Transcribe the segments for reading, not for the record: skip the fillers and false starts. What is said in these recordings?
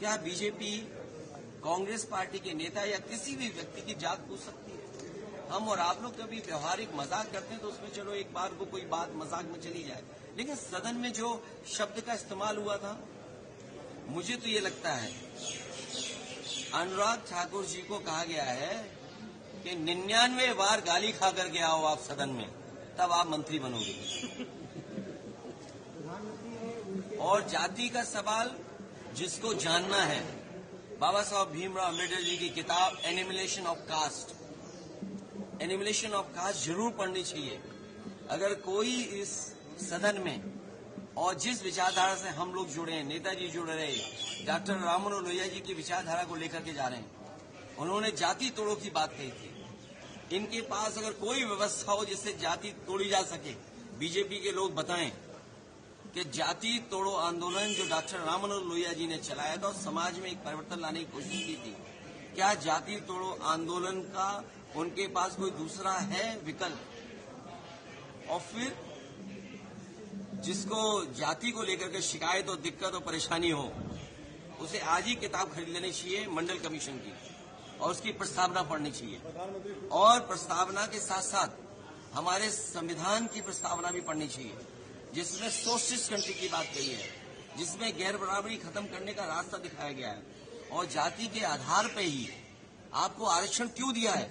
क्या BJP Congress party के नेता या किसी भी व्यक्ति की जात पूछ सकती है? हम और आप लोग कभी व्यवहारिक मजाक करते हैं तो उसमें चलो एक बार को कोई बात मजाक में चली जाए, लेकिन सदन में जो शब्द का इस्तेमाल हुआ था, मुझे तो ये लगता है अनुराग ठाकुर जी को कहा गया है कि 99 बार गाली खा करके आओ आप सदन में, तब आप मंत्री बनोगे। और जाति का सवाल जिसको जानना है, बाबा साहब भीमराव अम्बेडकर जी की किताब एनिमिलेशन ऑफ कास्ट, एनिमिलेशन ऑफ कास्ट जरूर पढ़नी चाहिए। अगर कोई इस सदन में और जिस विचारधारा से हम लोग जुड़े हैं, नेताजी जुड़ रहे, डॉक्टर राममनोहर लोहिया जी की विचारधारा को लेकर के जा रहे हैं, उन्होंने जाति तोड़ो की बात कही थी। इनके पास अगर कोई व्यवस्था हो जिससे जाति तोड़ी जा सके, बीजेपी के लोग बताएं कि जाति तोड़ो आंदोलन जो डॉक्टर राममनोहर लोहिया जी ने चलाया था और समाज में एक परिवर्तन लाने की कोशिश की थी, क्या जाति तोड़ो आंदोलन का उनके पास कोई दूसरा है विकल्प? और फिर जिसको जाति को लेकर के शिकायत और दिक्कत और परेशानी हो, उसे आज ही किताब खरीद लेनी चाहिए मंडल कमीशन की और उसकी प्रस्तावना पढ़नी चाहिए। और प्रस्तावना के साथ साथ हमारे संविधान की प्रस्तावना भी पढ़नी चाहिए, जिसमें सोशलिस्ट कंट्री की बात कही है, जिसमें गैर बराबरी खत्म करने का रास्ता दिखाया गया है। और जाति के आधार पर ही आपको आरक्षण क्यों दिया है?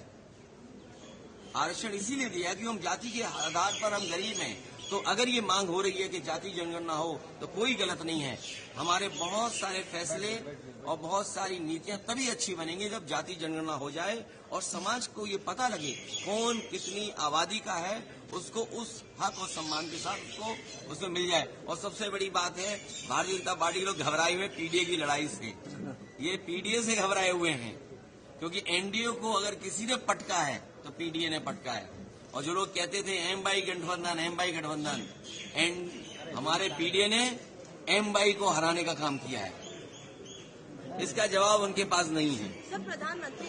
आरक्षण इसीलिए दिया कि हम जाति के आधार पर हम गरीब हैं। तो अगर ये मांग हो रही है कि जाति जनगणना हो तो कोई गलत नहीं है। हमारे बहुत सारे फैसले और बहुत सारी नीतियां तभी अच्छी बनेंगी जब जाति जनगणना हो जाए और समाज को ये पता लगे कौन कितनी आबादी का है, उसको उस हक और सम्मान के साथ उसको उसमें मिल जाए। और सबसे बड़ी बात है, भारतीय जनता पार्टी के लोग घबराए हुए पीडीए की लड़ाई से। ये पीडीए से घबराए हुए हैं, क्योंकि एनडीए को अगर किसी ने पटका है तो पीडीए ने पटका है। और जो लोग कहते थे एम बाई गठबंधन, हमारे पीडीए ने एम बाई को हराने का काम किया है। इसका जवाब उनके पास नहीं है। प्रधानमंत्री